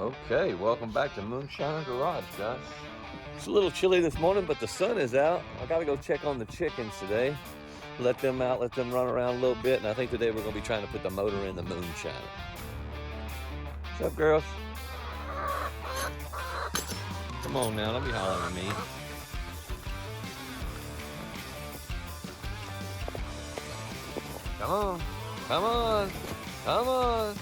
Okay, welcome back to Moonshiner Garage, guys. It's a little chilly this morning, but the sun is out. I gotta go check on the chickens today. Let them out, let them run around a little bit, and I think today we're gonna be trying to put the motor in the Moonshiner. What's up, girls? Come on now, don't be hollering at me. Come on, come on, come on.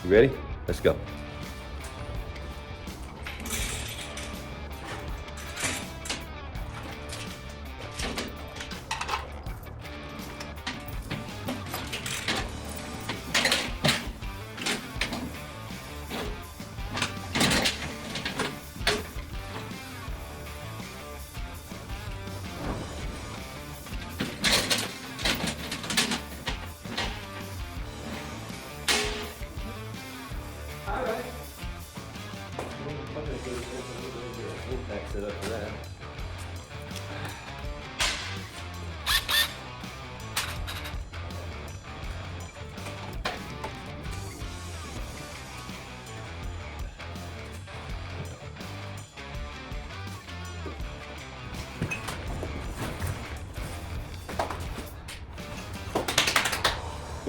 You ready? Let's go. Set up for that.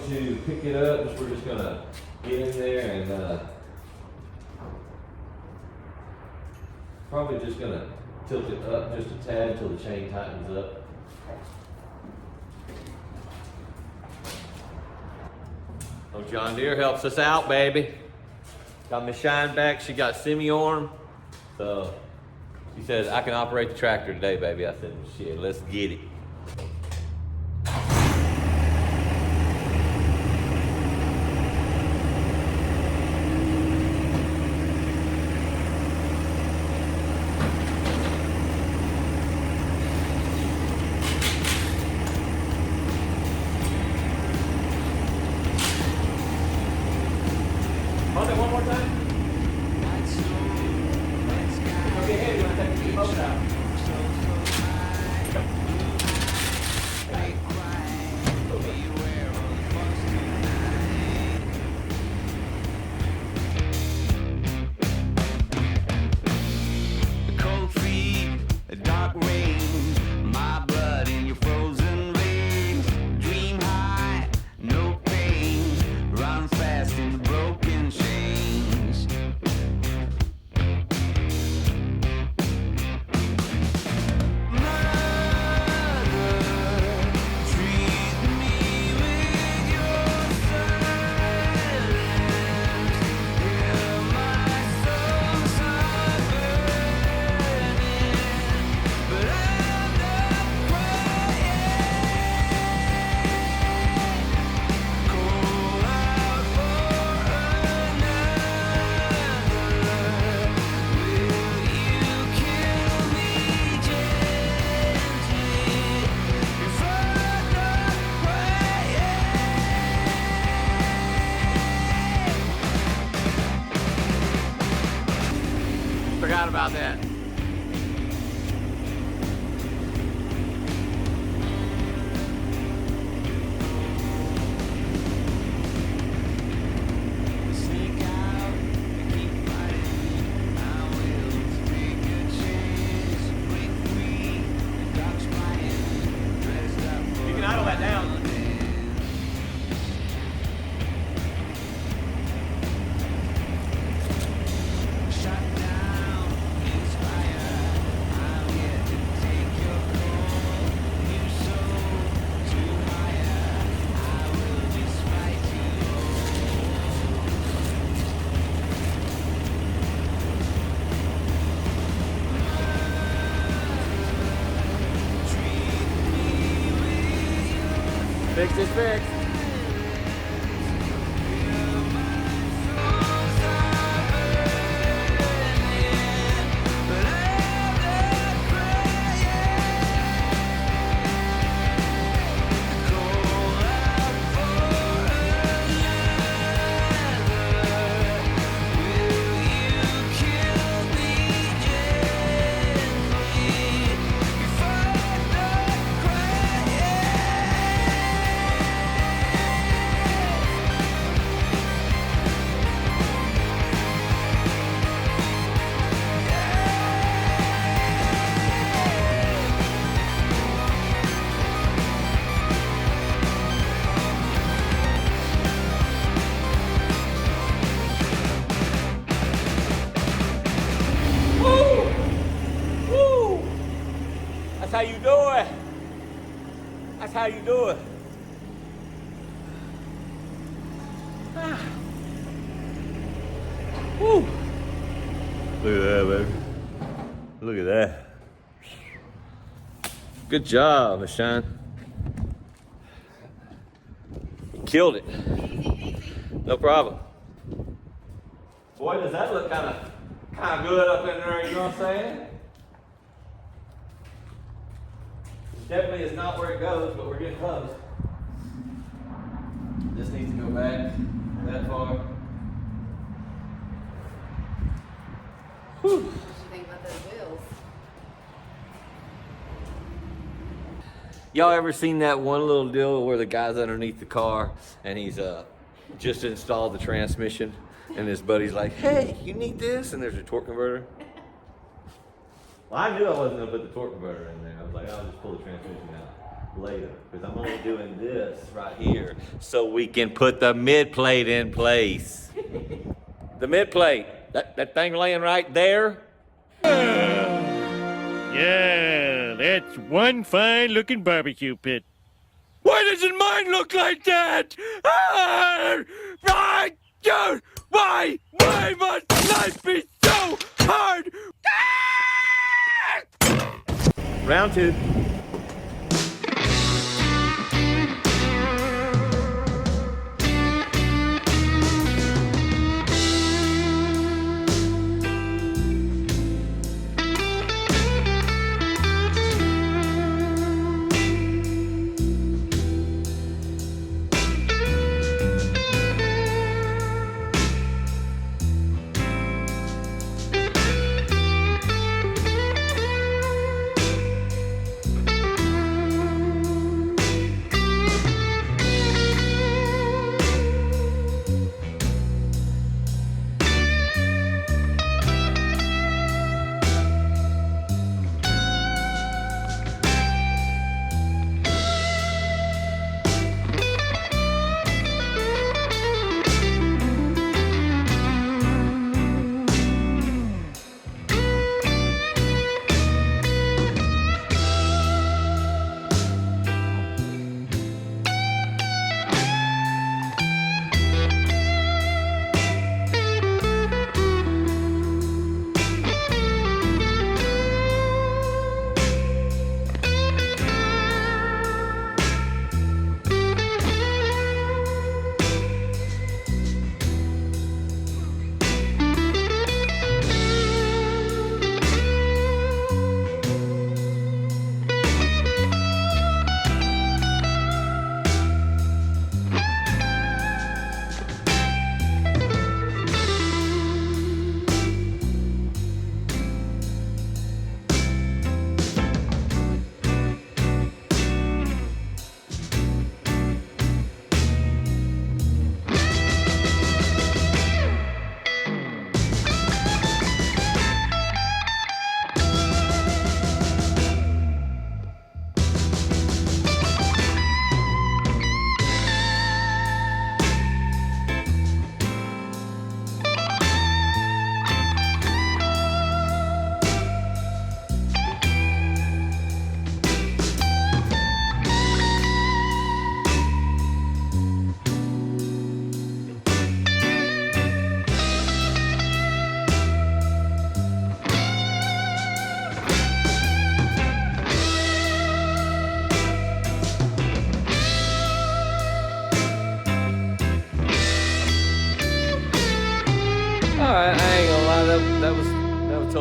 To pick it up, we're just gonna get in there and probably just gonna tilt it up just a tad until the chain tightens up. Oh, John Deere helps us out, baby. Got my shine back. She got semi-arm. So she says, I can operate the tractor today, baby. I said, shit, let's get it. Hold it one more time. Okay, hey, you want to take the motor out? Cold feet, a dark rain, my blood in your frozen veins. Dream high, no pain, run fast in the broken chains. Mother, treat me with your silence. Hear my soul's heart burning, but I'm not crying. Call out for another. Will you kill me gently if I'm not crying? Forgot about that. Sneak out and keep fighting. I will take a chance. Break free, the dog's crying. Dressed up for You can idle that down. shut down in spite is fixed. That's how you do it. That's how you do it. Woo. Look at that, baby. Look at that. Good job, Miss Shine. You killed it. No problem. Boy, does that look kind of good up in there, you know what I'm saying? Definitely is not where it goes, but we're getting close. This needs to go back that far. Whew. What do you think about those wheels? Y'all ever seen that one little deal where the guy's underneath the car and he's just installed the transmission and his buddy's like, hey, you need this? And there's a torque converter. Well, I knew I wasn't gonna put the torque converter in there. I was like, I'll just pull the transmission out later because I'm only doing this right here so we can put the mid plate in place. The mid plate, that thing laying right there. Yeah, that's one fine-looking barbecue pit. Why doesn't mine look like that? Why must life be so hard? Round two.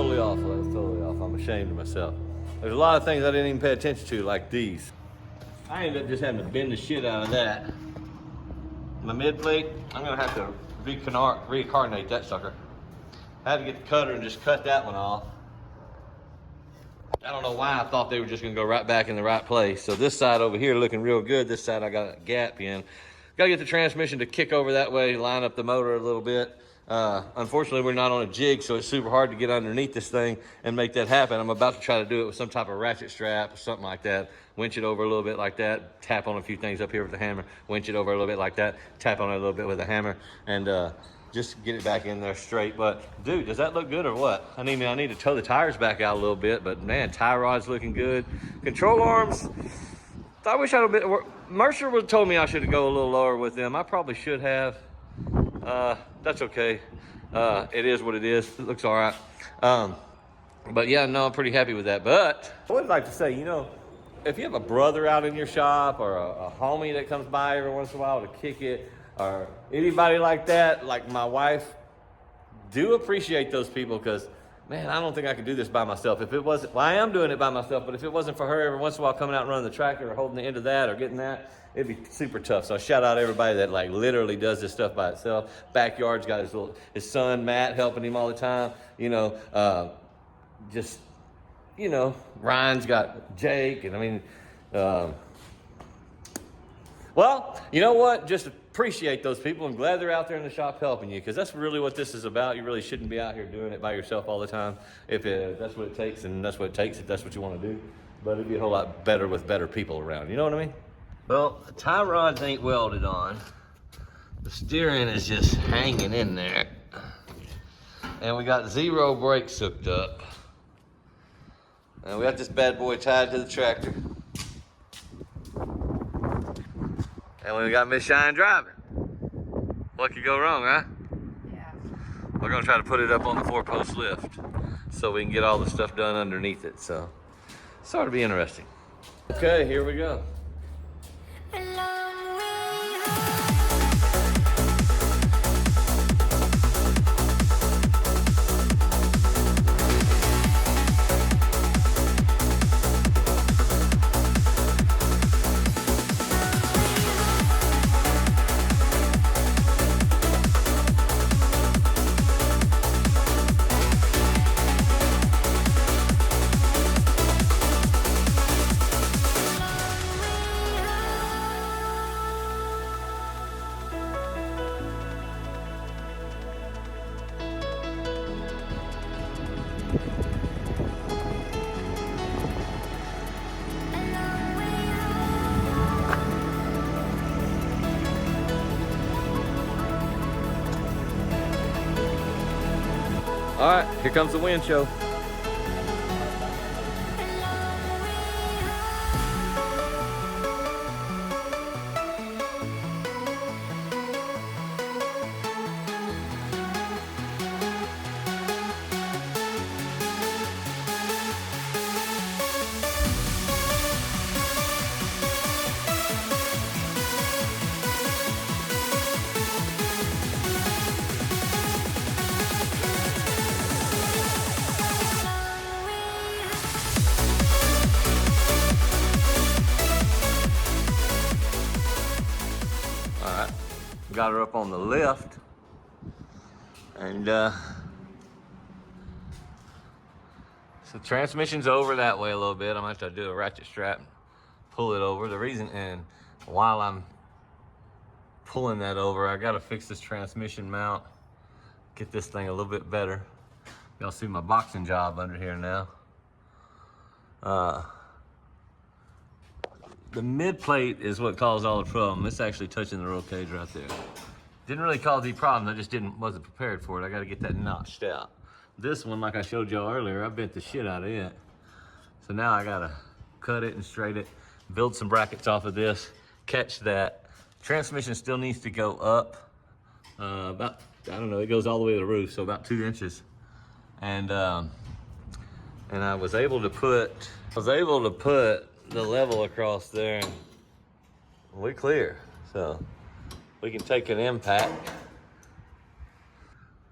totally off. That's totally off. I'm ashamed of myself. There's a lot of things I didn't even pay attention to, like these. I ended up just having to bend the shit out of that. My mid plate, I'm gonna have to reincarnate that sucker. I had to get the cutter and just cut that one off. I don't know why I thought they were just gonna go right back in the right place. So this side over here looking real good. This side I got a gap in. Gotta get the transmission to kick over that way, line up the motor a little bit. Unfortunately, we're not on a jig, so it's super hard to get underneath this thing and make that happen. I'm about to try to do it with some type of ratchet strap or something like that. Winch it over a little bit like that, tap on a few things up here with the hammer, winch it over a little bit like that, tap on it a little bit with the hammer, and just get it back in there straight. But dude, does that look good or what? I need to tow the tires back out a little bit, but man, tie rod's looking good. Control arms, I wish I'd have been, Mercer would have told me I should go a little lower with them. I probably should have. That's okay. It is what it is. It looks all right. But yeah, no, I'm pretty happy with that. But I would like to say, you know, if you have a brother out in your shop or a homie that comes by every once in a while to kick it, or anybody like that, like my wife, do appreciate those people, because man, I don't think I could do this by myself. If it wasn't, well, I am doing it by myself, but if it wasn't for her every once in a while coming out and running the tractor or holding the end of that or getting that, it'd be super tough. So I shout out everybody that like literally does this stuff by itself. Backyard's got his son Matt helping him all the time. You know, just, you know, Ryan's got Jake, and I mean, well, you know what? Just appreciate those people. I'm glad they're out there in the shop helping you, because that's really what this is about. You really shouldn't be out here doing it by yourself all the time. If that's what it takes, and that's what it takes if that's what you want to do. But it'd be a whole lot better with better people around. You know what I mean? Well, the tie rods ain't welded on. The steering is just hanging in there. And we got 0 brakes hooked up. And we got this bad boy tied to the tractor. And we got Miss Shine driving. What could go wrong, huh? Yeah. We're gonna try to put it up on the 4-post lift so we can get all the stuff done underneath it. So it's ought to be interesting. Okay, here we go. All right, here comes the wind show. Got her up on the lift, and so transmission's over that way a little bit. I'm gonna have to do a ratchet strap and pull it over. The reason, and while I'm pulling that over, I gotta fix this transmission mount, get this thing a little bit better. Y'all see my boxing job under here now. The mid plate is what caused all the problem. It's actually touching the roll cage right there. Didn't really cause any problems. I just wasn't prepared for it. I got to get that notched out. This one, like I showed y'all earlier, I bent the shit out of it. So now I gotta cut it and straighten it, build some brackets off of this, catch that. Transmission still needs to go up about, I don't know, it goes all the way to the roof, so about 2 inches. And I was able to put the level across there, and we're clear. So we can take an impact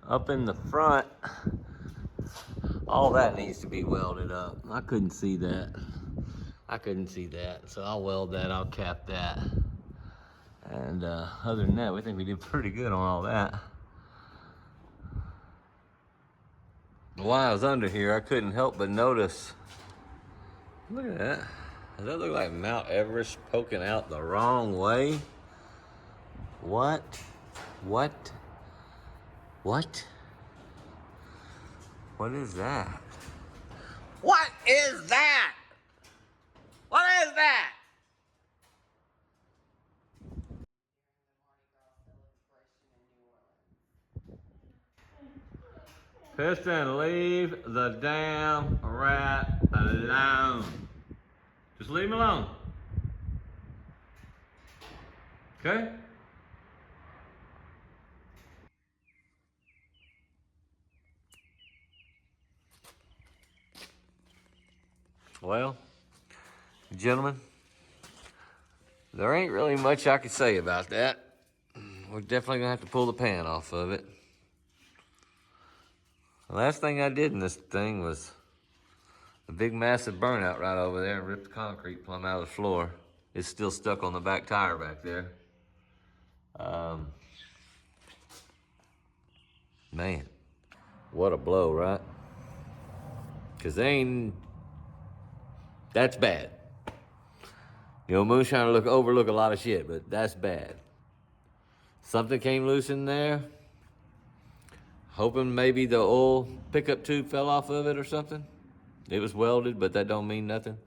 up in the front. All that needs to be welded up. I couldn't see that. So I'll weld that, I'll cap that. And other than that, we think we did pretty good on all that. While I was under here, I couldn't help but notice, look at that. Does that look like Mount Everest poking out the wrong way? What? What is that? What is that? What is that? Piston, leave the damn rat alone. Just leave him alone. Okay? Well, gentlemen, there ain't really much I could say about that. We're definitely gonna have to pull the pan off of it. The last thing I did in this thing was a big massive burnout right over there and ripped the concrete plumb out of the floor. It's still stuck on the back tire back there. Man, what a blow, right? Cause that's bad. You know, Moonshiner overlook a lot of shit, but that's bad. Something came loose in there. Hoping maybe the oil pickup tube fell off of it or something. It was welded, but that don't mean nothing.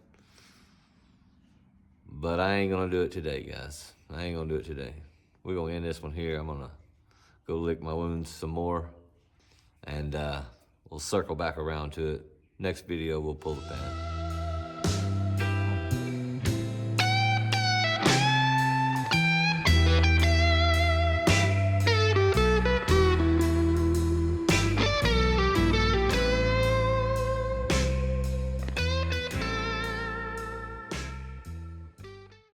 But I ain't gonna do it today, guys. I ain't gonna do it today. We're gonna end this one here. I'm gonna go lick my wounds some more. And we'll circle back around to it. Next video, we'll pull the pan.